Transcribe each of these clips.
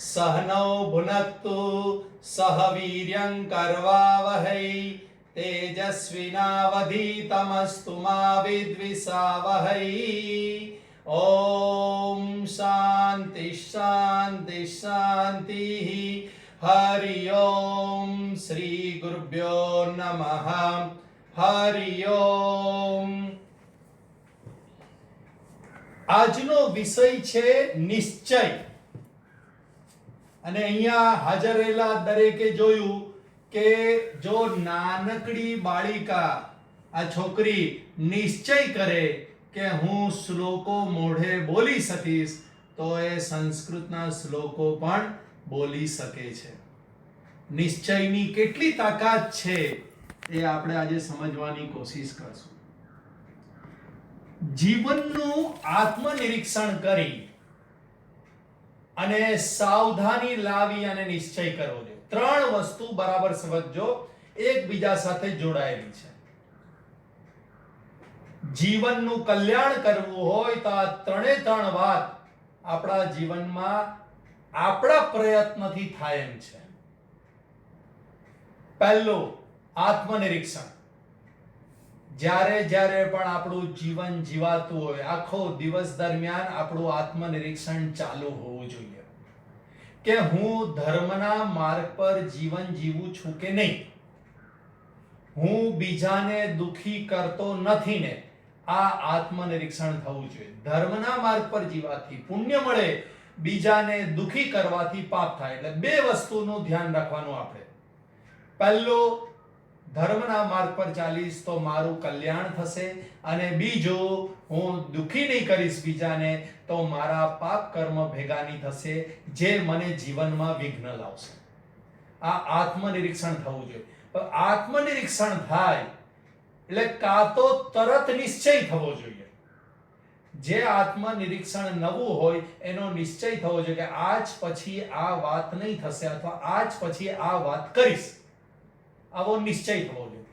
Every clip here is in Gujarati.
सहनौ भुनक्तु सह वीर्यं करवावहै तेजस्विनावधीतमस्तु मा विद्विषावहै। ओम शांति शांति शांति। हरि ओम श्री गुरुभ्यो नमः। हरि ओम। આજનો વિષય છે નિશ્ચય અને અહીંયા હાજર રહેલા દરેકે જોયું કે જો નાનકડી બાળિકા આ છોકરી નિશ્ચય કરે કે હું શ્લોકો મોઢે બોલી શકીશ તો એ સંસ્કૃતના શ્લોકો પણ બોલી શકે છે। નિશ્ચયની કેટલી તાકાત છે એ આપણે આજે સમજવાની કોશિશ કરશું। જીવનનું આત્મનિરીક્ષણ કરી અને સાવધાની લાવી અને નિશ્ચય કરવો જોઈએ। ત્રણ વસ્તુ બરાબર સમજજો, એકબીજા સાથે જોડાયેલી છે। જીવનનું કલ્યાણ કરવું હોય તો આ ત્રણે ત્રણ વાત આપણા જીવનમાં આપણા પ્રયત્નથી થાય એમ છે। પહેલું આત્મનિરીક્ષણ। જ્યારે જ્યારે પણ આપણું જીવન જીવાતું હોય આખો દિવસ દરમિયાન આપણું આત્મનિરીક્ષણ ચાલુ હોવું જોઈએ કે હું ધર્મના માર્ગ પર જીવન જીવું છું કે નહીં, હું બીજાને દુખી કરતો નથી ને, આ આત્મનિરીક્ષણ થવું જોઈએ। ધર્મના માર્ગ પર જીવવાથી પુણ્ય મળે, બીજાને દુખી કરવાથી પાપ થાય। એટલે બે વસ્તુનું ધ્યાન રાખવાનું આપણે। પહેલું, ધર્મના માર્ગ પર ચાલીશ તો મારું કલ્યાણ થશે, અને બીજું, હું દુખી નહીં કરીશ બીજાને તો મારા પાપ કર્મ ભેગા નહીં થશે જે મને જીવનમાં વિઘ્ન લાવશે। આ આત્મનિરીક્ષણ થવું જોઈએ। પણ આત્મનિરીક્ષણ થાય એટલે કાં તો તરત નિશ્ચય થવો જોઈએ। જે આત્મનિરીક્ષણ નવું હોય એનો નિશ્ચય થવો જોઈએ કે આજ પછી આ વાત નહીં થશે અથવા આજ પછી આ વાત કરીશ, આવો નિશ્ચય થવો જોઈએ।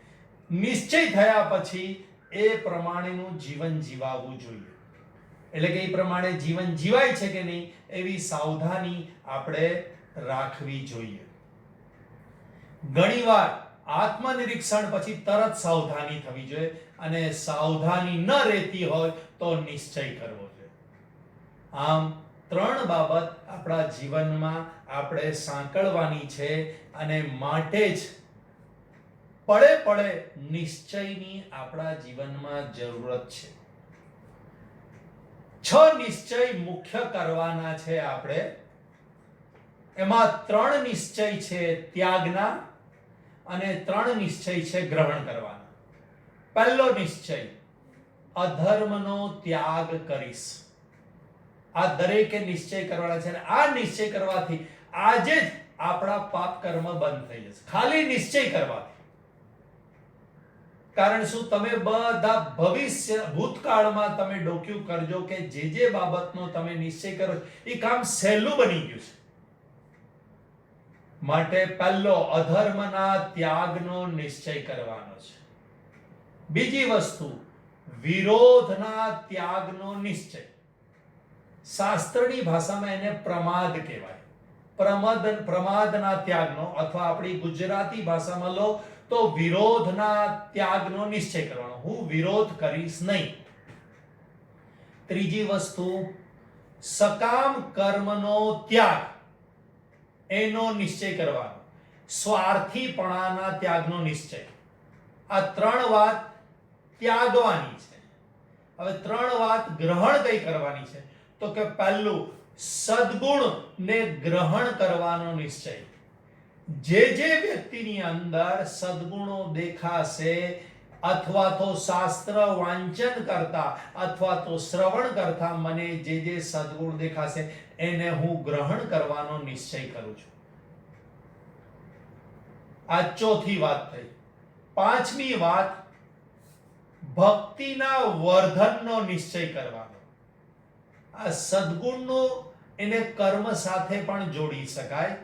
નિશ્ચય થયા પછી એ પ્રમાણેનું જીવન જીવાવું જોઈએ। એટલે કે એ પ્રમાણે જીવન જીવાય છે કે નહીં એવી સાવધાની આપણે રાખવી જોઈએ। ઘણીવાર આત્મનિરીક્ષણ પછી તરત સાવધાની થવી જોઈએ અને સાવધાની ન રહેતી હોય તો નિશ્ચય કરવો જોઈએ। આમ ત્રણ બાબત આપણા જીવનમાં આપણે સાંકળવાની છે અને માટે જ પડે પડે નિશ્ચયની આપણા જીવનમાં જરૂરત છે। 6 નિશ્ચય મુખ્ય કરવાના છે આપણે। એમાં 3 નિશ્ચય છે ત્યાગના અને 3 નિશ્ચય છે ગ્રહણ કરવાના। પહેલો નિશ્ચય, અધર્મનો ત્યાગ કરીશ। આ દરેકે નિશ્ચય કરવાના છે અને આ નિશ્ચય કરવાથી આજે જ આપણા પાપ કર્મ બંધ થઈ જશે, ખાલી નિશ્ચય કરવાથી। કારણ શું, તમે બધા ભવિષ્ય ભૂતકાળમાં તમે ડોક્યુ કરજો કે જે બાબતનો તમે નિશ્ચય કરો એ કામ સહેલું બની ગયું છે। માટે પહેલો, અધર્મના ત્યાગનો નિશ્ચય કરવાનો છે। બીજી વસ્તુ, વિરોધના ત્યાગનો નિશ્ચય। શાસ્ત્રની ભાષામાં એને પ્રમાદ કહેવાય। પ્રમાદના ત્યાગનો, અથવા આપણી ગુજરાતી ભાષામાં લો તો વિરોધના ત્યાગનો નિશ્ચય કરવાનો, હું વિરોધ કરીશ નહીં। ત્રીજી વસ્તુ, સકામ કર્મનો ત્યાગ, એનો નિશ્ચય કરવાનો। સ્વાર્થીપણાના ત્યાગનો નિશ્ચય। આ 3 વાત ત્યાગવાની છે। હવે 3 વાત ગ્રહણ કઈ કરવાની છે તો કે પહેલું, સદ્ગુણને ગ્રહણ કરવાનો નિશ્ચય। જે વ્યક્તિની અંદર સદ્ગુણો દેખાશે અથવા તો શાસ્ત્ર વાંચન કરતા અથવા તો શ્રવણ કરતા મને જે સદ્ગુણ દેખાશે એને હું ગ્રહણ કરવાનો નિશ્ચય કરું છું। આ ચોથી વાત થઈ। પાંચમી વાત, ભક્તિના વર્ધનનો નિશ્ચય કરવાનો। આ સદ્ગુણનો એને કર્મ સાથે પણ જોડી શકાય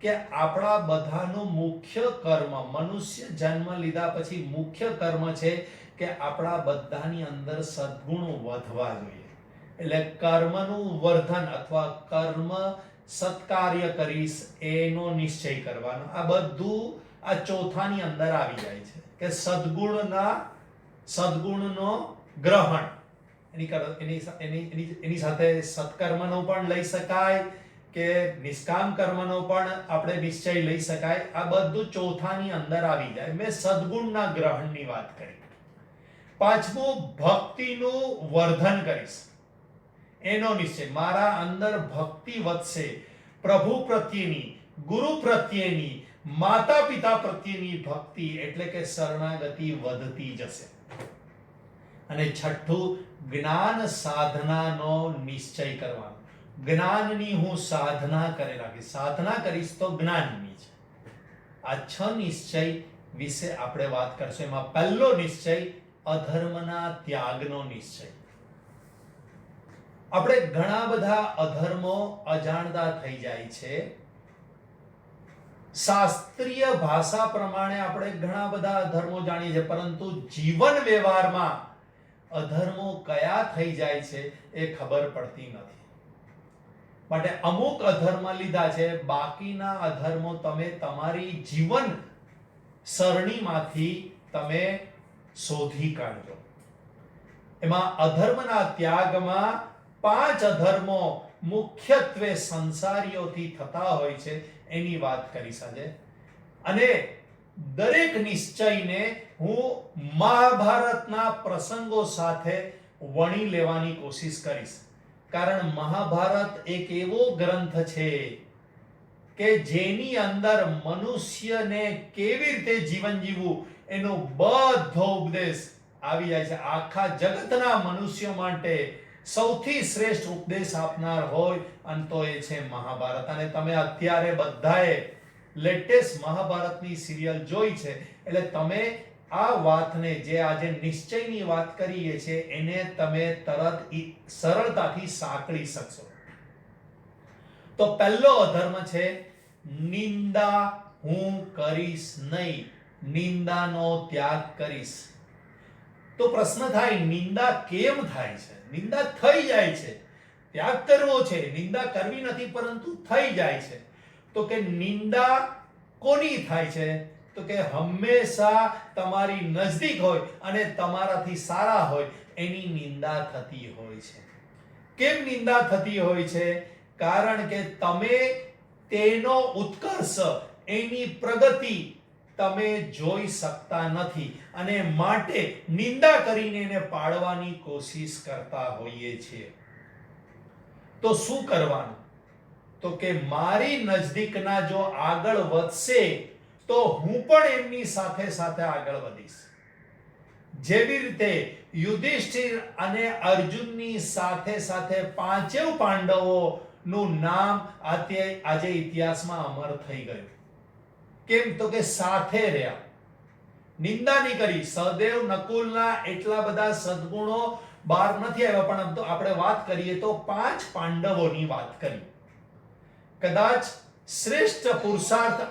કે આપણા બધાનું મુખ્ય કર્મ, મનુષ્ય જન્મ લીધા પછી મુખ્ય કર્મ છે કે આપણા બધાની અંદર સદ્ગુણો વધવા જોઈએ। એટલે કર્મનું વર્ધન અથવા કર્મ સત્કાર્ય કરીશ એનો નિશ્ચય કરવાનો. આ બધું આ ચોથાની અંદર આવી જાય છે કે સદગુણનો ગ્રહણ. એની સાથે સત્કર્મનો પણ લઈ શકાય કે નિષ્કામ કર્મનો પણ આપણે નિશ્ચય લઈ શકાય. આ બધું ચોથાની અંદર આવી જાય. મેં સદગુણના ગ્રહણની વાત કરી. પાંચમું, ભક્તિનું વર્ધન કરીશ એનો નિશ્ચય. મારા અંદર ભક્તિ વધશે, પ્રભુ પ્રત્યેની, ગુરુ પ્રત્યેની, માતા પિતા પ્રત્યેની ભક્તિ એટલે કે શરણાગતિ વધતી જશે. અને છઠ્ઠું, જ્ઞાન સાધનાનો નિશ્ચય કરવાનો. જ્ઞાનની હું સાધના કરી રાખીશ. સાધના કરીશ તો જ્ઞાનની છે. આ 6 નિશ્ચય વિશે આપણે વાત કરશું. એમાં પહેલો નિશ્ચય અધર્મના ત્યાગનો નિશ્ચય. આપણે ઘણા બધા અધર્મો અજાણતા થઈ જાય છે. શાસ્ત્રીય ભાષા પ્રમાણે આપણે ઘણા બધા અધર્મો જાણીએ છીએ, પરંતુ જીવન વ્યવહારમાં અધર્મો કયા થઈ જાય છે એ ખબર પડતી નથી. માટે અમુક અધર્મ લીધા છે, બાકીના અધર્મો તમે તમારી જીવન સરણીમાંથી તમે શોધી કાઢજો. એમાં અધર્મના ત્યાગમાં 5 અધર્મો મુખ્યત્વે સંસારીઓથી થતા હોય છે એની વાત કરી આજે. અને દરેક નિશ્ચયને હું મહાભારતના પ્રસંગો સાથે વણી લેવાની કોશિશ કરીશ. કારણ મહાભારત એક એવો ગ્રંથ છે કે જેની અંદર મનુષ્યને કેવી રીતે જીવન જીવવું એનો બધો ઉપદેશ આવી જાય છે. આખા જગતના મનુષ્યો માટે સૌથી શ્રેષ્ઠ ઉપદેશ આપનાર હોય અને તો એ છે મહાભારત. અને તમે અત્યારે બધાએ લેટેસ્ટ મહાભારતની સિરિયલ જોઈ છે, એટલે તમે આ વાતને, જે આજે નિશ્ચયની વાત કરીએ છીએ, એને તમે તરત સરળતાથી સાંકળી શકશો. તો પહેલો અધર્મ છે નિંદા હું કરીશ નહીં, નિંદાનો ત્યાગ કરીશ. તો પ્રશ્ન થાય, નિંદા કેમ થાય છે? નિંદા થઈ જાય છે, ત્યાગ કરવો છે, નિંદા કરવી નથી પરંતુ થઈ જાય છે. તો કે નિંદા કોની થાય છે? તો કે હંમેશા તમારી નજદીક હોય અને તમારાથી સારા હોય એની નિંદા થતી હોય છે. કેમ નિંદા થતી હોય છે? કારણ કે તમે તેનો ઉત્કર્ષ, એની પ્રગતિ તમે જોઈ શકતા નથી અને માટે નિંદા કરીને એને પાડવાની કોશિશ કરતા હોઈએ છીએ. તો શું કરવાનું? તો કે મારી નજદીકના જો આગળ વધશે તો હું પણ એમની સાથે સાથે આગળ વધીશ. જેવી રીતે યુધિષ્ઠિર અને અર્જુનની સાથે સાથે 5 પાંડવોનું નામ આજે ઇતિહાસમાં અમર થઈ ગયું. કેમ? તો કે સાથે રહ્યા, નિંદા નહીં કરી. સહદેવ નકુલના એટલા બધા સદગુણો બહાર નથી આવ્યા, પણ આપણે વાત કરીએ તો 5 પાંડવોની વાત કરી. કદાચ શ્રેષ્ઠ પુરુષાર્થ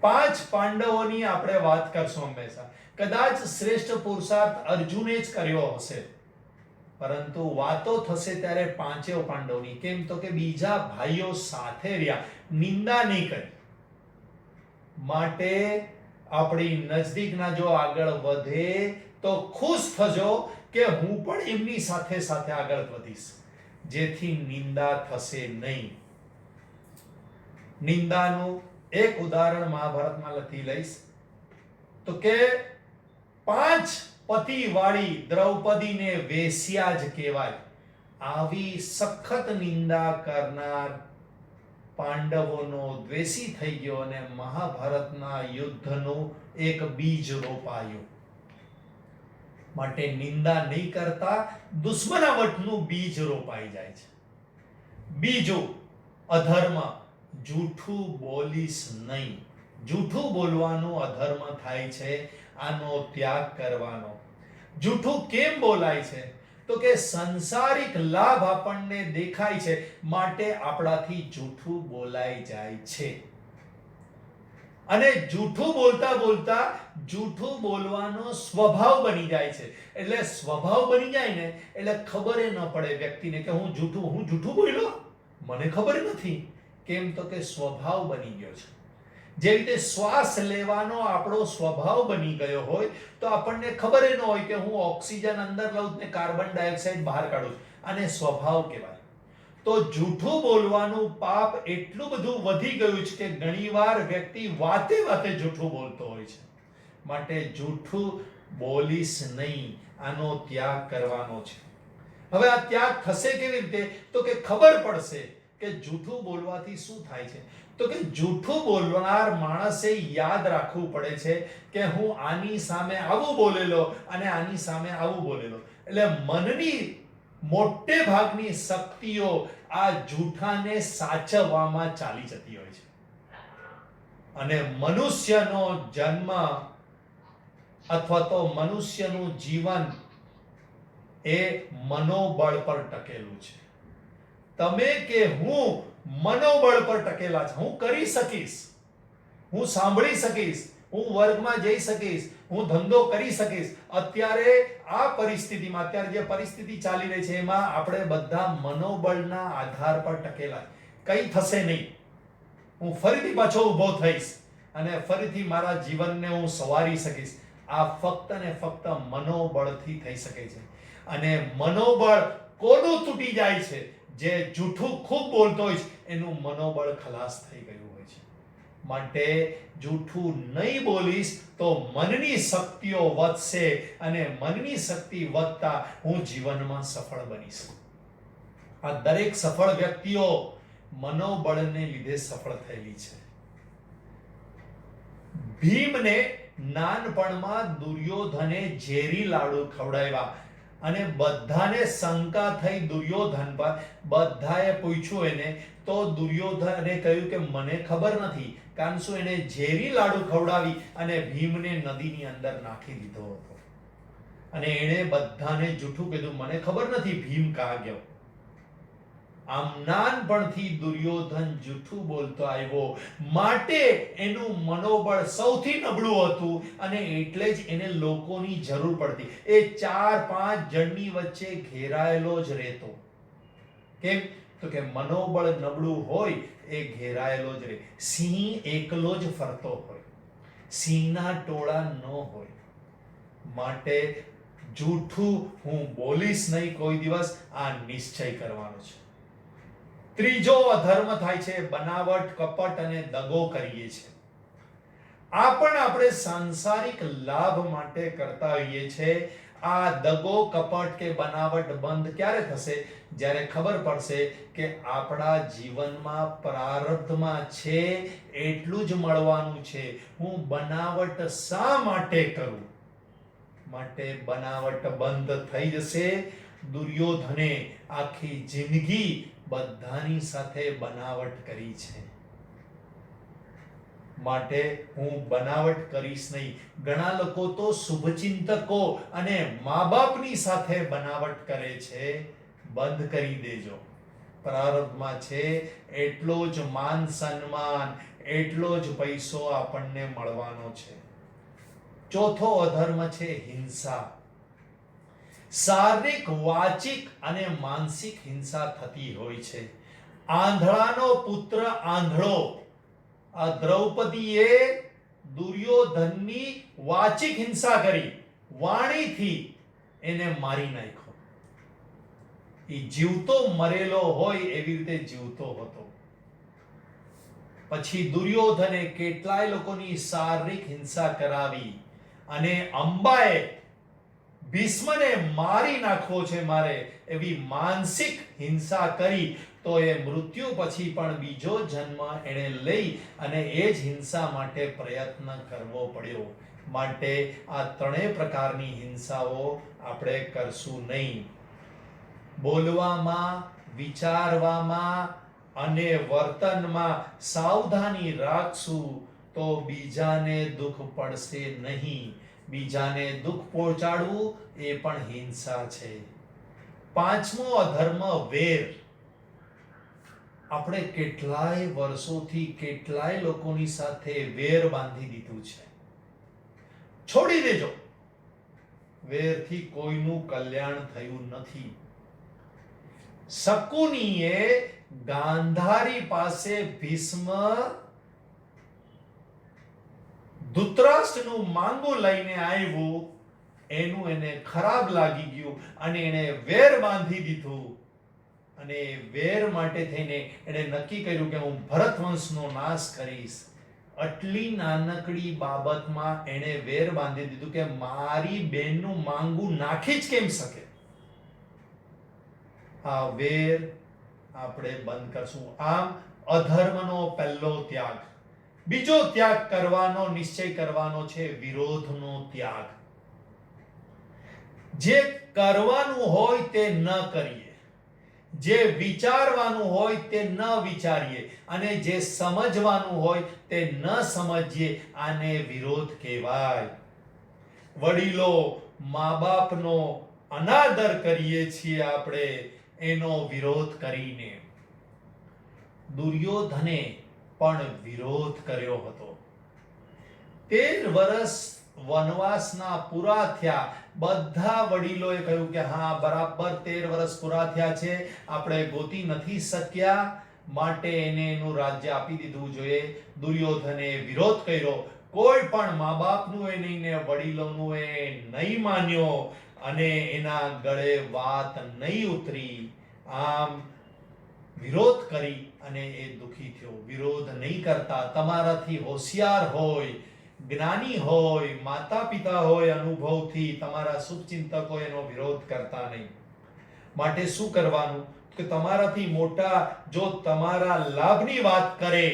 5 પાંડવોની આપણે વાત કરશું હંમેશા. કદાચ શ્રેષ્ઠ પુરુષાર્થ અર્જુને જ કર્યો હશે, પરંતુ વાતો થશે ત્યારે 5 પાંડવોની. કેમ? તો કે બીજા ભાઈઓ સાથે રહ્યા, નિંદા નહીં કરી. માટે આપણી નજદીકના જો આગળ વધે તો ખુશ થજો કે હું પણ એમની સાથે સાથે આગળ વધીશ, જેથી નિંદા થશે નહીં. નિંદાનું એક ઉદાહરણ મહાભારતમાં લખી લઈશ. તો કે 5 પતિ વાળી દ્રૌપદીને વેશ્યા જ કહેવાય. આવી સખત નિંદા કરનાર પાંડવોનો દ્વેષી થઈ ગયો અને મહાભારતના યુદ્ધનું એક બીજ રોપાયું. માટે નિંદા નહીં કરતા દુશ્મનાવટનું બીજ રોપાઈ જાય છે. બીજું અધર્મ, જૂઠું બોલીશ નહીં. જૂઠું બોલવાનું અધર્મ થાય છે, આનો ત્યાગ કરવાનો. જૂઠું કેમ બોલાય છે? તો કે સંસારિક લાભ આપણને દેખાય છે, માટે આપણાથી જૂઠું બોલાઈ જાય છે. અને જૂઠું બોલતા બોલતા જૂઠું બોલવાનો સ્વભાવ બની જાય છે. એટલે સ્વભાવ બની જાય ને એટલે ખબર ન પડે વ્યક્તિને કે હું જૂઠું બોલ્યો, મને ખબર નથી. કેમ તો કે સ્વભાવ બની ગયો છે. જે રીતે શ્વાસ લેવાનો આપણો સ્વભાવ બની ગયો હોય તો આપણને ખબર ન હોય કે હું ઓક્સિજન અંદર લઉં ને કાર્બન ડાયોક્સાઇડ બહાર કાઢું. આને સ્વભાવ કહેવાય. તો જૂઠું બોલવાનું પાપ એટલું બધું વધી ગયું છે કે ઘણીવાર વ્યક્તિ વાતે વાતે જૂઠું બોલતો હોય છે. માટે જૂઠું બોલીશ નહીં, આનો ત્યાગ કરવાનો છે. હવે આ ત્યાગ થશે કેવી રીતે? તો કે ખબર પડશે કે જૂઠું બોલવાથી શું થાય છે. તો કે જૂઠું બોલનાર માણસે યાદ રાખવું પડે છે કે હું આની સામે આવું બોલેલો અને આની સામે આવું બોલેલો. એટલે મનની મોટે ભાગની શક્તિઓ આ જૂઠાને સાચવવામાં ચાલી જતી હોય છે. અને મનુષ્યનો જન્મ અથવા તો મનુષ્યનું જીવન એ મનોબળ પર ટકેલું છે. તમે કે હું મનોબળ પર ટકેલા છે. હું કરી શકીશ, હું સાંભળી શકીશ, હું વર્ગમાં જઈ શકીશ, હું ધંધો કરી શકીશ. અત્યારે આ પરિસ્થિતિમાં, અત્યારે જે પરિસ્થિતિ ચાલી રહી છે એમાં આપણે બધા મનોબળના આધાર પર ટકેલા. કંઈ થશે નહીં, હું ફરીથી પાછો ઊભો થઈશ અને ફરીથી મારા જીવનને હું સવારી શકીશ. આ ફક્ત ને ફક્ત મનોબળથી થઈ શકે છે. અને મનોબળ કોનું તૂટી જાય છે? જે જૂઠું ખૂબ બોલતો હોય છે એનું મનોબળ ખલાસ થઈ ગયું હોય છે. માટે જૂઠું નહીં બોલીશ તો મનની શક્તિઓ વધશે અને મનની શક્તિ વધતા હું જીવનમાં સફળ બનીશ. આ દરેક સફળ વ્યક્તિઓ મનોબળને લીધે સફળ થયેલી છે. ભીમને નાનપણમાં દુર્યોધને ઝેરી લાડુ ખવડાવ્યા અને બધાને શંકા થઈ દુર્યોધન પર. બધાએ પૂછ્યું એને તો દુર્યોધને કહ્યું કે મને ખબર નથી. કારણ શું? એને ઝેરી લાડુ ખવડાવી અને ભીમને નદીની અંદર નાખી દીધો હતો. અને એણે બધાને જૂઠું કીધું, મને ખબર નથી ભીમ કાં ગયો. આમ નાનપણથી દુર્યોધન જૂઠું બોલતો આવ્યો, માટે એનું મનોબળ સૌથી નબળું હતું અને એટલે જ એને લોકોની જરૂર પડતી. એ 4-5 જણની વચ્ચે ઘેરાયેલો જ રહેતો. કેમ? તો કે મનોબળ નબળું હોય એ ઘેરાયેલો જ રહે. સિંહ એકલો જ ફરતો હોય, સિંહના ટોળા ન હોય. માટે જૂઠું હું બોલીશ નહીં કોઈ દિવસ, આ નિશ્ચય કરવાનો છે. ત્રીજો અધર્મ થાય છે બનાવટ, કપટ અને દગો કરીએ છીએ. આ પણ આપણે સાંસારિક લાભ માટે કરતા હોઈએ છીએ. આ દગો, કપટ કે બનાવટ બંધ ક્યારે થશે? જ્યારે ખબર પડશે કે આપણા જીવનમાં પ્રારબ્ધમાં છે એટલું જ મળવાનું છે. હું બનાવટ શા માટે કરું? માટે બનાવટ બંધ થઈ જશે. દુર્યોધને આખી જિંદગી બધાની સાથે બનાવટ કરી છે. માટે હું બનાવટ કરીશ નહીં. ઘણા લોકો તો શુભચિંતકો અને મા બાપની સાથે બનાવટ કરે છે. બંધ કરી દેજો. પ્રારબ્ધમાં છે એટલો જ માન સન્માન, એટલો જ પૈસો આપણને મળવાનો છે. ચોથો અધર્મ છે હિંસા. શારીરિક, વાચિક અને માનસિક હિંસા થતી હોય છે. આંધળાનો પુત્ર આંધળો. આ દ્રૌપદીએ દુર્યોધનની વાચિક હિંસા કરી, વાણીથી એને મારી નાખ્યો. એ જીવતો મરેલો હોય એવી રીતે જીવતો હતો. પછી દુર્યોધને કેટલાય લોકોની શારીરિક હિંસા કરાવી અને અંબાએ ભીષ્મને મારી નાખવો છે મારે એવી માનસિક હિંસા કરી. તો એ મૃત્યુ પછી પણ બીજો જન્મ એણે લઈ અને એ જ હિંસા માટે પ્રયત્ન કરવો પડ્યો. માટે આ ત્રણેય પ્રકારની હિંસાઓ આપણે કરશું નહીં. બોલવામાં, વિચારવામાં અને વર્તનમાં સાવધાની રાખશું તો બીજાને દુઃખ પડશે નહીં. બીજાને દુઃખ પહોંચાડવું એ પણ હિંસા છે. પાંચમો અધર્મ વેર. આપણે કેટલાય વર્ષોથી કેટલાય લોકોની સાથે વેર બાંધી દીધું છે. છોડી દેજો. વેરથી કોઈનું કલ્યાણ થયું નથી. શકુનીએ ગાંધારી પાસે ભીષ્મ ધૃતરાષ્ટ્રનું માંગુ લઈને આવ્યું, એનું એને ખરાબ લાગી ગયું અને એને વેર બાંધી દીધું. અને વેર માટે થઈને એને નક્કી કર્યું કે હું ભરત વંશનો નાશ કરીશ. આટલી નાનકડી બાબતમાં એને વેર બાંધી દીધું કે મારી બેનનું માંગુ નાખી જ કેમ શકે. આ વેર આપણે બંધ કરશું. આમ અધર્મનો પહેલો ત્યાગ. બીજો ત્યાગ કરવાનો નિશ્ચય કરવાનો છે વિરોધનો ત્યાગ. જે કરવાનું હોય તે ન કરીએ, જે વિચારવાનું હોય તે ન વિચારીએ અને જે સમજવાનું હોય તે ન સમજીએ. આને વિરોધ કહેવાય. વડીલો મા બાપનો અનાદર કરીએ છીએ આપણે એનો વિરોધ કરીને. દુર્યોધને પણ વિરોધ કર્યો હતો. 13 વર્ષ વનવાસના પૂરા થયા. બધા વડીલોએ કહ્યું કે હા, બરાબર 13 વર્ષ પૂરા થયા છે, આપણે ગોતી નથી શક્યા, માટે એને એનું રાજ્ય આપી દીધું જોઈએ. દુર્યોધને વિરોધ કર્યો. કોઈ પણ મા બાપનું એ નહીં ને વડીલોનું એ નહીં માન્યો અને એના ગળે વાત નહીં ઉતરી. આમ વિરોધ કરી અને એ દુખી થયો. વિરોધ નહીં કરતા. તમારાથી હોશિયાર હોય, જ્ઞાની હોય, માતા પિતા હોય, અનુભવથી તમારા શુભચિંતકો એનો વિરોધ કરતા નહીં. માટે શું કરવાનું કે તમારાથી મોટા જો તમારા લાભની વાત કરે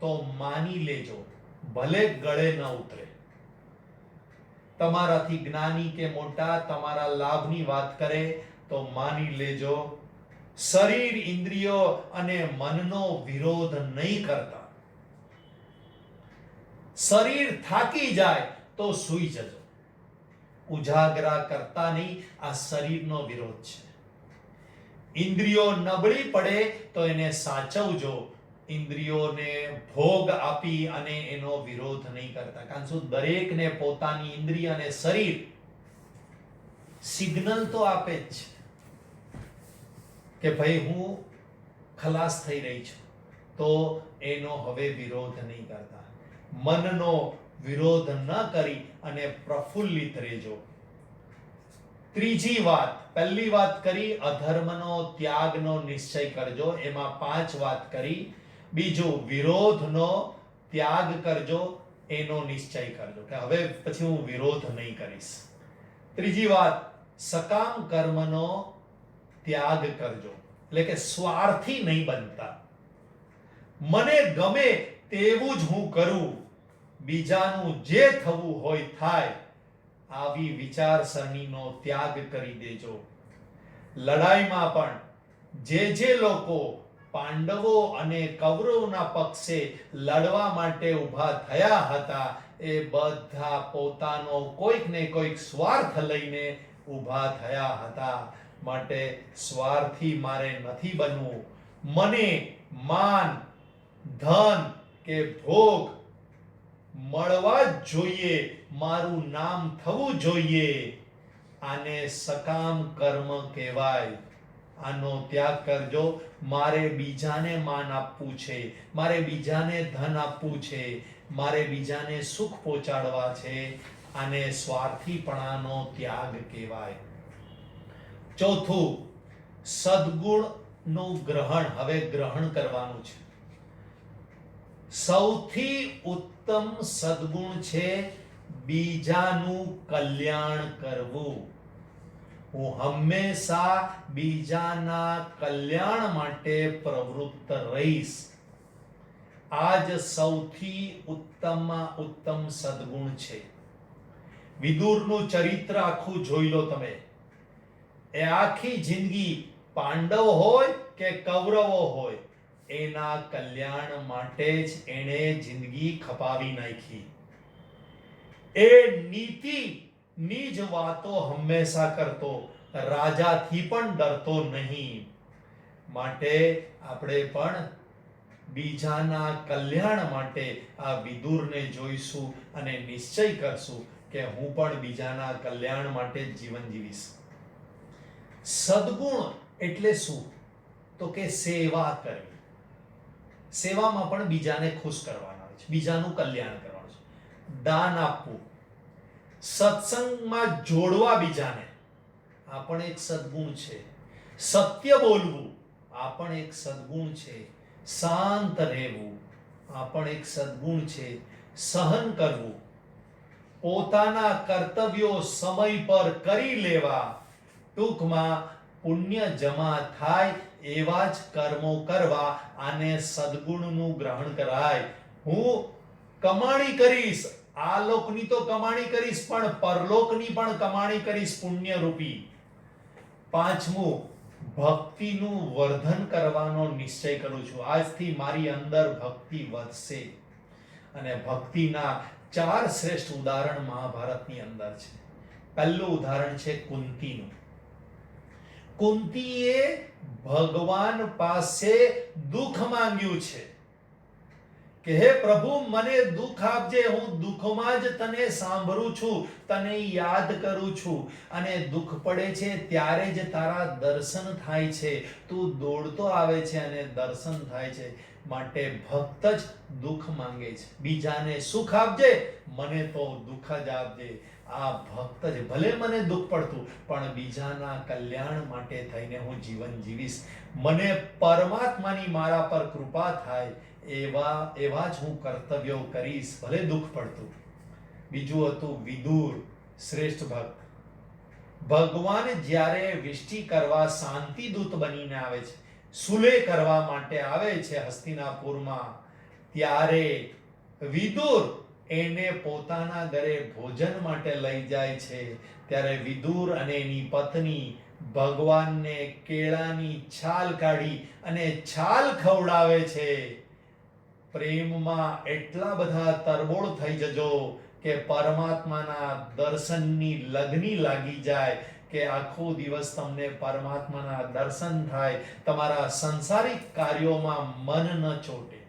તો માની લેજો, ભલે ગળે ન ઉતરે. તમારાથી જ્ઞાની કે મોટા તમારા લાભની વાત કરે તો માની લેજો. શરીર, ઇન્દ્રિયો અને મનનો વિરોધ નહીં કરતા. શરીર થાકી જાય તો સૂઈ જજો. ઉજાગરા કરતા નહીં. આ શરીરનો વિરોધ છે. ઇન્દ્રિયો નબળી પડે તો એને સાચવજો. ઇન્દ્રિયોને ભોગ આપી અને એનો વિરોધ નહીં કરતા. કારણ શું? દરેકને પોતાની ઇન્દ્રિય અને શરીર સિગ્નલ તો આપે જ છે કે ભાઈ હું ખલાસ થઈ રહી છું, તો એનો હવે વિરોધ નહીં કરતા. મનનો વિરોધ ન કરી અને પ્રફુલ્લિત રહેજો. ત્રીજી વાત, પહેલી વાત કરી અધર્મનો ત્યાગનો નિશ્ચય કરજો, એમાં 5 વાત કરી. બીજું વિરોધનો ત્યાગ કરજો, એનો નિશ્ચય કરજો કે હવે પછી હું વિરોધ નહીં કરીશ. ત્રીજી વાત, સકામ કર્મનો ત્યાગ કરજો, એટલે કે સ્વાર્થી નહીં બનતા. મને ગમે તેવું જ હું કરું, બીજાનું જે થવું હોય થાય, આવી વિચારસરણીનો ત્યાગ કરી દેજો. લડાઈમાં પણ જે લોકો પાંડવો અને કૌરવોના પક્ષે લડવા માટે ઊભા થયા હતા એ બધા પોતાનો કોઈક ને કોઈક સ્વાર્થ લઈને ઊભા થયા હતા. માટે સ્વાર્થી મારે નથી બનવું. મને માન, ધન કે ભોગ મળવા જ જોઈએ, મારું નામ થવું જોઈએ. આને સકામ કર્મ કહેવાય. આનો ત્યાગ કરજો. મારે બીજાને માન આપવું છે, મારે બીજાને ધન આપવું છે, મારે બીજાને સુખ પહોંચાડવા છે. આને સ્વાર્થીપણાનો ત્યાગ કહેવાય. ચોથું, સદગુણનું ગ્રહણ. હવે ગ્રહણ કરવાનું છે. સૌથી ઉત્તમ સદગુણ છે બીજાનું કલ્યાણ કરવું. હું હંમેશા બીજાના કલ્યાણ માટે પ્રવૃત્ત રહીશ. આ જ સૌથી ઉત્તમમાં ઉત્તમ સદગુણ છે. વિદુરનું ચરિત્ર આખું જોઈ લો તમે. એ આખી જિંદગી પાંડવ હોય કે કૌરવો હોય, એના કલ્યાણ માટે જ એણે જિંદગી ખપાવી નાખી. એ નીતિની જ વાતો હંમેશા કરતો, રાજાથી પણ ડરતો નહીં. માટે આપણે પણ બીજાના કલ્યાણ માટે આ વિદુરને જોઈશું અને નિશ્ચય કરશું કે હું પણ બીજાના કલ્યાણ માટે જ જીવન જીવીશ. સદગુણ એટલે શું? તો કે સેવા કરવી. સેવામાં પણ બીજાને ખુશ કરવાના હોય છે, બીજાનું કલ્યાણ કરવાનું છે, દાન આપવું, સત્સંગમાં જોડવા બીજાને, આ પણ એક સદગુણ છે. સત્ય બોલવું, આ પણ એક સદગુણ છે. શાંત રહેવું, આ પણ એક સદગુણ છે. સહન કરવું, પોતાના કર્તવ્યો સમય પર કરી લેવા, ટૂંકમાં પુણ્ય જમા થાય એવા જ કર્મો કરવા, આને સદગુણનું ગ્રહણ કરાય. હું કમાણી કરીશ, આ લોકની તો કમાણી કરીશ, પણ પરલોકની પણ કમાણી કરીશ પુણ્ય રૂપી. પાંચમું, ભક્તિનું વર્ધન કરવાનો નિશ્ચય કરું છું. આજથી મારી અંદર ભક્તિ વધશે. અને ભક્તિના 4 શ્રેષ્ઠ ઉદાહરણ મહાભારતની અંદર છે. પહેલું ઉદાહરણ છે કુંતીનું. કુંતીએ ભગવાન પાસે દુઃખ માંગ્યું છે કે હે પ્રભુ, મને દુઃખ આપજે, હું દુઃખમાં જ તને સાંભળું છું, તને યાદ કરું છું, અને દુઃખ પડે છે ત્યારે જ તારા દર્શન થાય છે. તું દોડતો આવે છે અને દર્શન થાય છે. માટે ભક્ત જ દુઃખ માંગે છે. બીજાને સુખ આપજે, મને તો દુઃખ જ આપજે. આ ભક્ત જ, ભલે મને દુઃખ પડતું, પણ બીજાના કલ્યાણ માટે થઈને હું જીવન જીવીશ. મને પરમાત્માની મારા પર કૃપા થાય એવા જ હું કર્તવ્યો કરીશ, ભલે દુઃખ પડતું. બીજું હતું વિદુર, શ્રેષ્ઠ ભક્ત. ભગવાન જ્યારે વિષ્ટિ કરવા શાંતિદૂત બનીને આવે છે, સુલેહ કરવા માટે આવે છે હસ્તિનાપુરમાં, ત્યારે વિદુર એને પોતાના ઘરે ભોજન માટે લઈ જાય છે. ત્યારે વિદુર અને એની પત્ની ભગવાનને કેળાની છાલ કાઢી અને છાલ ખવડાવે છે. પ્રેમમાં એટલા બધા તરબોળ થઈ જજો કે પરમાત્માના દર્શનની લગની લાગી જાય, કે આખો દિવસ તમને પરમાત્માના દર્શન થાય, તમારા સંસારિક કાર્યોમાં મન ન ચોટે.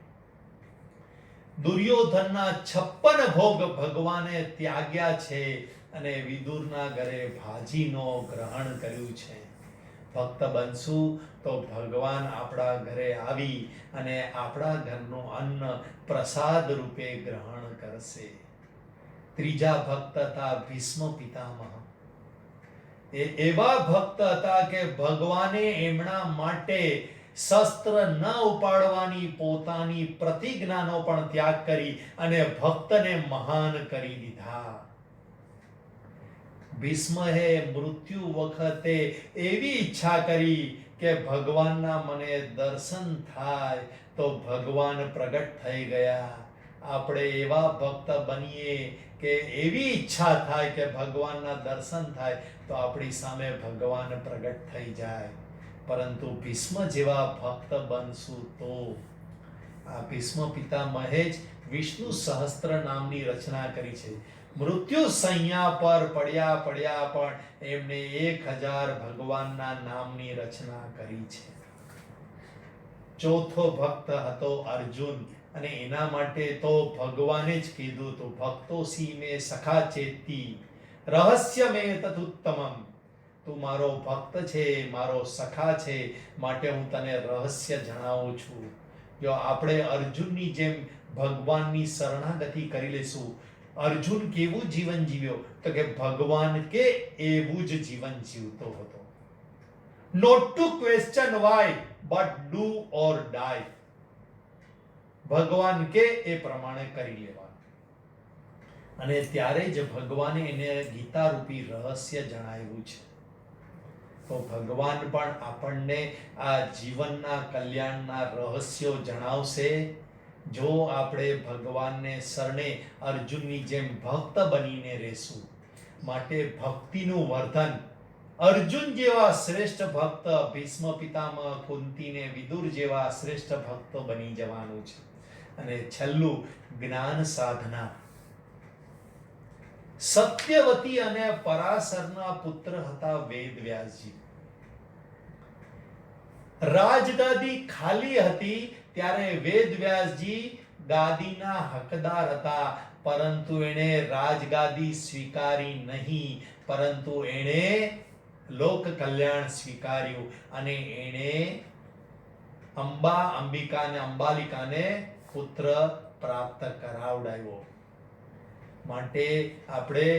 દુર્યોધનના 56 ભોગ ભગવાને ત્યાગ્યા છે અને વિદુરના ઘરે ભાજીનો ગ્રહણ કર્યું છે. ભક્ત બનશું તો ભગવાન આપણા ઘરે આવી અને આપણા ઘરનું અન્ન પ્રસાદ રૂપે ગ્રહણ કરશે. ત્રીજા ભક્ત હતા ભીષ્મ પિતામહ. એ એવા ભક્ત હતા કે ભગવાને એમના માટે શસ્ત્ર ન ઉપાડવાની પોતાની પ્રતિજ્ઞાનો પણ ત્યાગ કરી અને ભક્તને મહાન કરી દીધા. ભીષ્મએ મૃત્યુ વખતે એવી ઈચ્છા કરી કે ભગવાનના મને દર્શન થાય, તો ભગવાન પ્રગટ થઈ ગયા. આપણે એવા ભક્ત બનીએ કે એવી ઈચ્છા થાય કે ભગવાનના દર્શન થાય, તો આપણી સામે ભગવાન પ્રગટ થઈ જાય. પરંતુ ભીષ્મ જેવા ભક્ત બનશું તો. આ ભીષ્મ પિતામહે જ વિષ્ણુ સહસ્ત્ર નામની રચના કરી છે. મૃત્યુ સૈયા પર પડ્યા પણ એમને 1000 ભગવાનના નામની રચના કરી છે. ચોથો ભક્ત હતો અર્જુન, અને એના માટે તો ભગવાને જ કીધું હતું, ભક્તોસી મે સખા ચેતી રહસ્ય મે તદુત્તમમ. તું મારો ભક્ત છે, મારો સખા છે, માટે હું તને રહસ્ય જણાવું છું. જો આપણે અર્જુનની જેમ ભગવાનની શરણાગતિ કરી લેશું. અર્જુન કેવું જીવન જીવ્યો? તો કે ભગવાન કે એવું જ જીવન જીવતો હતો. Not to question why, but do or die. ભગવાન કે એ પ્રમાણે કરી લેવાનું. અને ત્યારે જ ભગવાને એને ગીતા રૂપી રહસ્ય જણાવ્યું છે. તો ભગવાન પણ આપણને આ જીવનના કલ્યાણના રહસ્યો જણાવશે, જો આપણે ભગવાનને શરણે અર્જુનની જેમ ભક્ત બનીને રહેશું. માટે ભક્તિનું વર્ધન, અર્જુન જેવા શ્રેષ્ઠ ભક્ત, ભીષ્મ પિતામહ, કુંતીને વિદુર જેવા શ્રેષ્ઠ ભક્તો બની જવાનું છે. અને છેલ્લું, જ્ઞાન સાધના. સત્યવતી અને પરાશરના પુત્ર હતા વેદવ્યાસજી. રાજગાદી ખાલી હતી ત્યારે વેદવ્યાસજી ગાદીના હકદાર હતા, પરંતુ એણે રાજગાદી સ્વીકારી નહીં, પરંતુ એણે લોક કલ્યાણ સ્વીકાર્યું અને એણે અંબિકા અને અંબાલિકાને પુત્ર પ્રાપ્ત કરાવડાવ્યો. માટે આપણે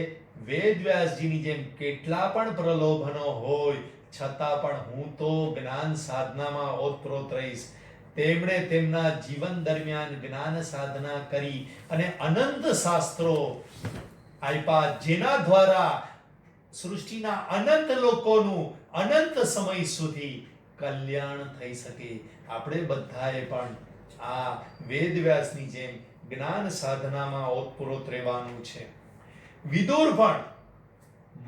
વેદવ્યાસજીની જેમ કેટલા પણ પ્રલોભનો હોય છતાં પણ હું તો જ્ઞાન સાધનામાં ઓતપ્રોત રહીશ. તેમણે તેમના જીવન દરમિયાન જ્ઞાન સાધના કરી અને અનંત શાસ્ત્રો આપ્યા, જેના દ્વારા સૃષ્ટિના અનંત લોકોનું અનંત સમય સુધી કલ્યાણ થઈ શકે. આપણે બધાએ પણ આ વેદવ્યાસની જેમ જ્ઞાન સાધનામાં ઓતપ્રોત રહેવાનું છે. વિદુર પણ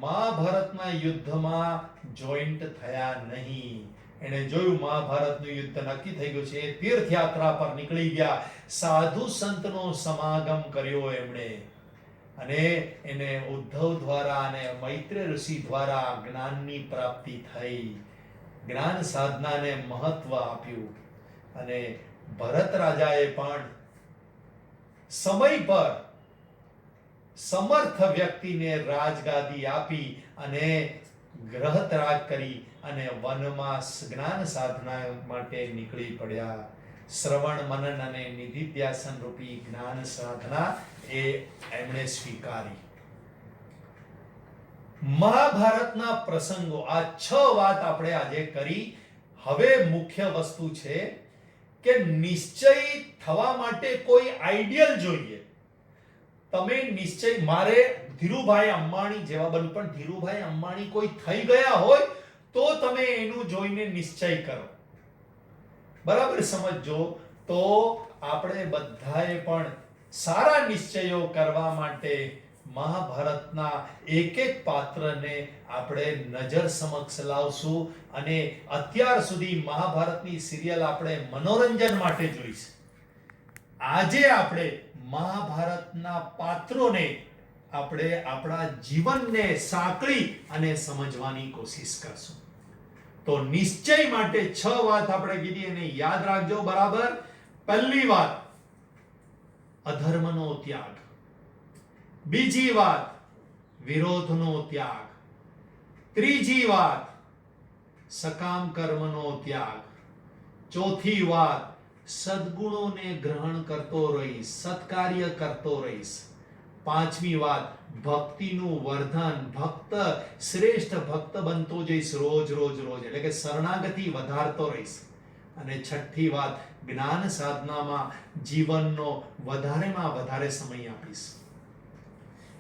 મહાભારતના યુદ્ધમાં જોઈન્ટ થયા નહીં. એને જોયું મહાભારતનું યુદ્ધ નક્કી થઈ ગયું છે, એ તીર્થયાત્રા પર નીકળી ગયા, સાધુ સંતનો સમાગમ કર્યો એમણે, અને એને ઉદ્ધવ દ્વારા અને મૈત્રેય ઋષિ દ્વારા જ્ઞાનની પ્રાપ્તિ થઈ. જ્ઞાન સાધનાને મહત્વ આપ્યું અને ભરત રાજાએ પણ સમય પર સમર્થ વ્યક્તિને રાજગાદી આપી અને ગ્રહ ત્યાગ કરી અને વનમાં જ્ઞાન સાધના માટે નીકળી પડ્યા. શ્રવણ મનન અને નિધિધ્યાસન રૂપી જ્ઞાન સાધના એ એમણે સ્વીકારી. મહાભારતના પ્રસંગો, આ 6 વાત આપણે આજે કરી. હવે મુખ્ય વસ્તુ છે કે નિશ્ચય થવા માટે કોઈ આઈડિયલ જોઈએ. તમે નિશ્ચય, મારે ધીરુભાઈ અંબાણી જેવા બનવું, પણ ધીરુભાઈ અંબાણી કોઈ થઈ ગયા હોય તો તમે એનું જોઈને નિશ્ચય કરો. બરાબર સમજો. તો આપણે બધાએ પણ સારા નિશ્ચયો કરવા માટે મહાભારતના એક એક પાત્રને આપણે નજર સમક્ષ લાવશું અને અત્યાર સુધી મહાભારતની સિરિયલ આપણે મનોરંજન માટે જોઈશું. આજે આપણે મહાભારતના પાત્રોને આપણે આપણા જીવનને સાંકળી અને સમજવાની કોશિશ કરશું. તો નિશ્ચય માટે 6 વાત આપણે કીધી, એને યાદ રાખજો બરાબર. પહેલી વાત, અધર્મનો ત્યાગ. બીજી વાત, વિરોધનો ત્યાગ. ત્રીજી વાત, સકામ કર્મનો ત્યાગ. ચોથી વાત, સદગુણોને ગ્રહણ કરતો રહીશ, સત્કાર્ય કરતો રહીશ. પાંચમી વાત, ભક્તિનું વર્ધન, ભક્ત શ્રેષ્ઠ ભક્ત બનતો જઈશ રોજ રોજ રોજ, એટલે કે શરણાગતિ વધારતો રહીશ. અને છઠ્ઠી વાત, જ્ઞાન સાધનામાં જીવનનો વધારેમાં વધારે સમય આપીશ.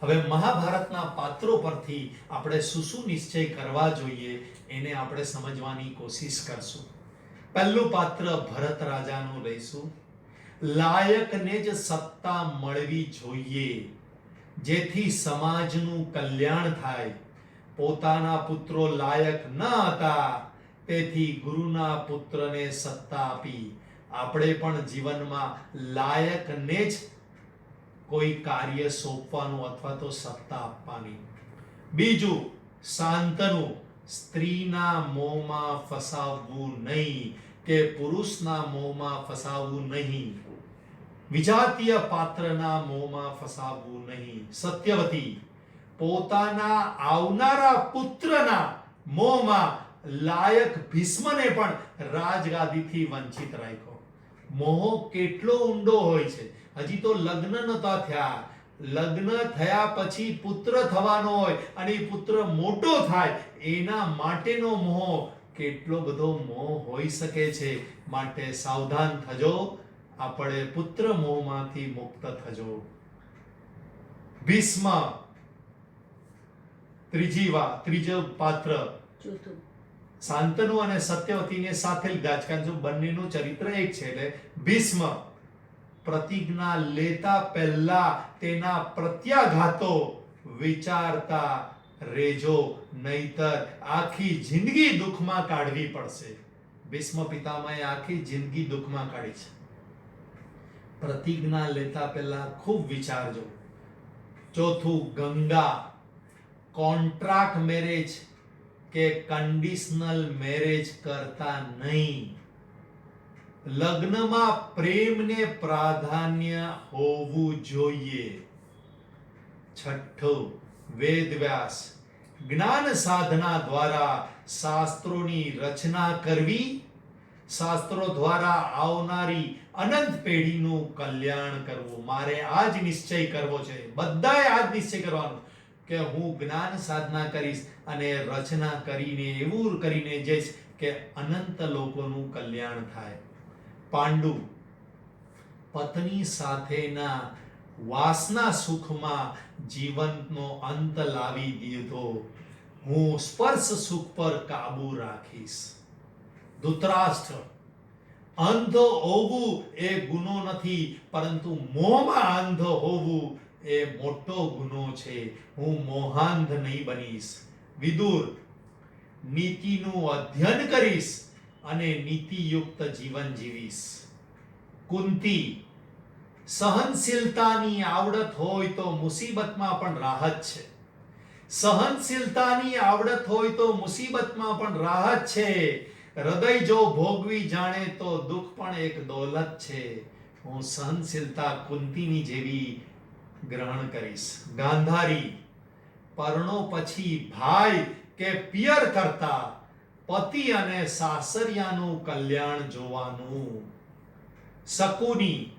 હવે મહાભારતના પાત્રો પરથી આપણે શું નિશ્ચય કરવા જોઈએ એને આપણે સમજવાની કોશિશ કરશું. પહેલું પાત્ર ભરત રાજાનું લઈશું. લાયકને જ સત્તા મળવી જોઈએ જેથી સમાજનું કલ્યાણ થાય. પોતાના પુત્રો લાયક ન હતા તેથી ગુરુના પુત્રને સત્તા આપી. આપણે પણ જીવનમાં લાયકને જ કોઈ કાર્ય સોંપવાનું અથવા તો સત્તા આપવાની. બીજું, શાંતનુ, સ્ત્રીના મોહમાં ફસાવવું નહીં કે પુરુષના મોહમાં ફસાવવું નહીં. વિજાતીય પાત્રના મોહમાં ફસાવવું નહીં. સત્યવતી, પોતાના આવનારા પુત્રના મોહમાં લાયક ભીષ્મને પણ રાજગાદીથી વંચિત રાખ્યો. મોહ કેટલો ઊંડો હોય છે. હજી તો લગ્ન નહોતા થયા, લગ્ન થયા પછી પુત્ર થવાનો હોય અને એ પુત્ર મોટો થાય એના માટેનો મોહ, કેટલો બધો મોહ હોઈ શકે છે. માટે સાવધાન થજો, આપણે પુત્ર મોહમાંથી મુક્ત થજો. ભીષ્મ, ત્રીજો પાત્ર. શાંતનુ અને સત્યવતીને સાથે લીધા છે કારણ કે બંનેનું ચરિત્ર એક છે. એટલે ભીષ્મ પ્રતિજ્ઞા લેતા પહેલા તેના પ્રત્યાઘાતો વિચારતા રેજો, નહીતર આખી જિંદગી દુઃખમાં કાઢવી પડશે. ભીષ્મ પિતામહે આખી જિંદગી દુઃખમાં કાઢી છે. પ્રતિજ્ઞા લેતા પહેલા ખૂબ વિચારજો. ચોથું, ગંગા, કોન્ટ્રાક્ટ મેરેજ કે કન્ડિશનલ મેરેજ કરતા નહીં. લગ્નમાં પ્રેમને પ્રાધાન્ય હોવું જોઈએ. છઠ્ઠું, વેદવ્યાસ જ્ઞાન સાધના દ્વારા શાસ્ત્રોની રચના કરવી, શાસ્ત્રો દ્વારા આવનારી અનંત પેઢીનું કલ્યાણ કરવું. મારે આ જ નિશ્ચય કરવો છે, બધાએ આ જ નિશ્ચય કરવાનો કે હું જ્ઞાન સાધના કરીશ અને રચના કરીને એવું કરીને જઈશ કે અનંત લોકોનું કલ્યાણ થાય. પાંડુ પત્ની સાથેના વાસના સુખમાં જીવનનો અંત લાવી દીધો. હું સ્પર્શ સુખ પર કાબુ રાખીશ. ધૃતરાષ્ટ્ર અંધ હોવું એ ગુનો નથી, પરંતુ મોહમાં અંધ હોવું એ મોટો ગુનો છે. હું મોહાંધ નહીં બનીશ. વિદુર નીતિનું અધ્યયન કરીશ અને નીતિયુક્ત જીવન જીવીશ. કુંતી સહનશીલતાની આવડત હોય તો મુસીબતમાં પણ રાહત છે. સહનશીલતાની આવડત હોય તો મુસીબતમાં પણ રાહત છે. હૃદય જો ભોગવી જાણે તો દુઃખ પણ એક દોલત છે. હું સહનશીલતા કુંતીની જેવી ગ્રહણ કરીશ. ગાંધારી પરણો પછી ભાઈ કે પિયર કરતા પતિ અને સાસરિયાનું કલ્યાણ જોવાનું. શકુની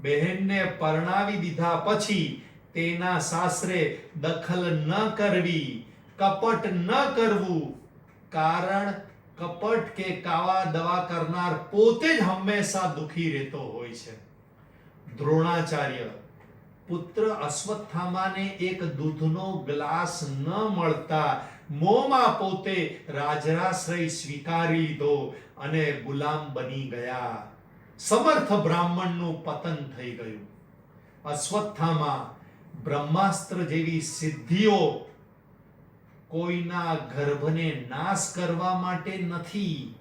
બહેનને પરણાવી દીધા પછી તેના સાસરે દખલ ન કરવી, કપટ ન કરવું. કારણ કપટ કે કાવા દવા કરનાર પોતે જ હંમેશા દુખી રહેતો હોય છે. દ્રોણાચાર્ય પુત્ર અશ્વત્થામાને એક દૂધનો ગ્લાસ ન મળતા મોંમાં પોતે રાજરાશ્રય સ્વીકારી લીધો અને ગુલામ બની ગયા. સમર્થ બ્રાહ્મણનું પતન થઈ ગયું. અશ્વત્થામા બ્રહ્માસ્ત્ર જેવી સિદ્ધિઓ કોઈના ગર્ભને નાશ કરવા માટે નથી,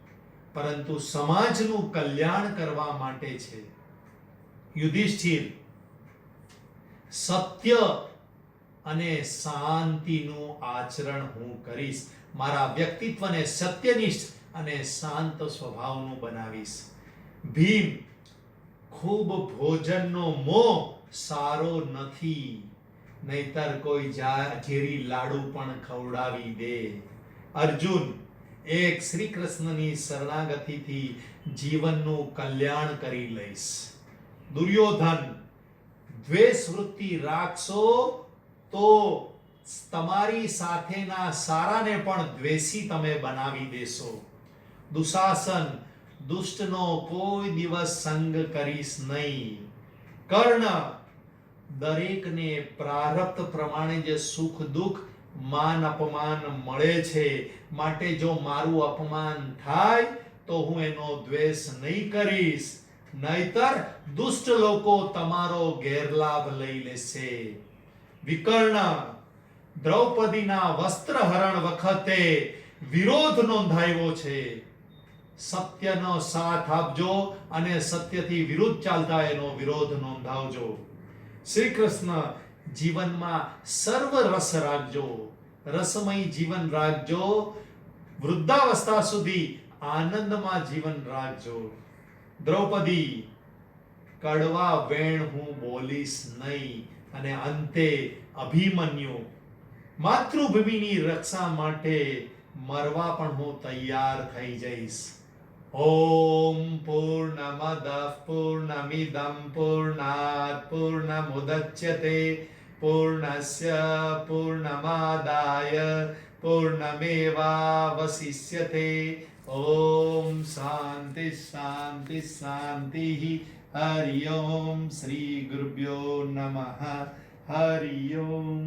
પરંતુ સમાજનું કલ્યાણ કરવા માટે છે. યુધિષ્ઠિર સત્ય અને શાંતિનું આચરણ હું કરીશ. મારા વ્યક્તિત્વને સત્યનિષ્ઠ અને શાંત સ્વભાવનું બનાવીશ. ભીમ ખૂબ ભોજનનો મોહ સારો નથી, નહીતર કોઈ ઝેરી લાડુ પણ ખવડાવી દે. અર્જુન એક શ્રી કૃષ્ણની શરણાગતિથી જીવનનું કલ્યાણ કરી લઈશ. દુર્યોધન દ્વેષ વૃત્તિ રાખશો તો તમારી સાથેના સારાને પણ દ્વેષી તમે બનાવી દેશો. દુશાસન દુષ્ટનો કોઈ દિવસ સંગ કરીશ નહીં. કર્ણ દરેકને પ્રારબ્ધ પ્રમાણે જે સુખ દુઃખ માન અપમાન મળે છે, માટે જો મારું અપમાન થાય તો હું એનો દ્વેષ નહીં કરીશ, નહીતર દુષ્ટ લોકો તમારો ગેરલાભ લઈ લેશે. વિકર્ણ દ્રૌપદીના વસ્ત્રહરણ વખતે વિરોધ નોંધાયો છે. સત્યનો સાથ આપજો અને સત્યથી વિરુદ્ધ ચાલતા એનો વિરોધ નોંધાવજો. શ્રી કૃષ્ણ જીવનમાં સર્વ રસ રાખજો, રસમય જીવન રાખજો. વૃદ્ધાવસ્થા સુધી આનંદમાં જીવન રાખજો. દ્રૌપદી કડવા વેણ હું બોલીશ નહીં. અને અંતે અભિમન્યુ માતૃભૂમિની રક્ષા માટે મરવા પણ હું તૈયાર થઈ જઈશ. ઓમ પૂર્ણમદઃ પૂર્ણમિદં પૂર્ણાત પૂર્ણમુદચ્યતે પૂર્ણસ્ય પૂર્ણમાદાય પૂર્ણમેવાવશિષ્યતે. ઓમ શાંતિ શાંતિ શાંતિ. હરિ ઓમ. શ્રી ગુરુભ્યો નમઃ. હરિ ઓમ.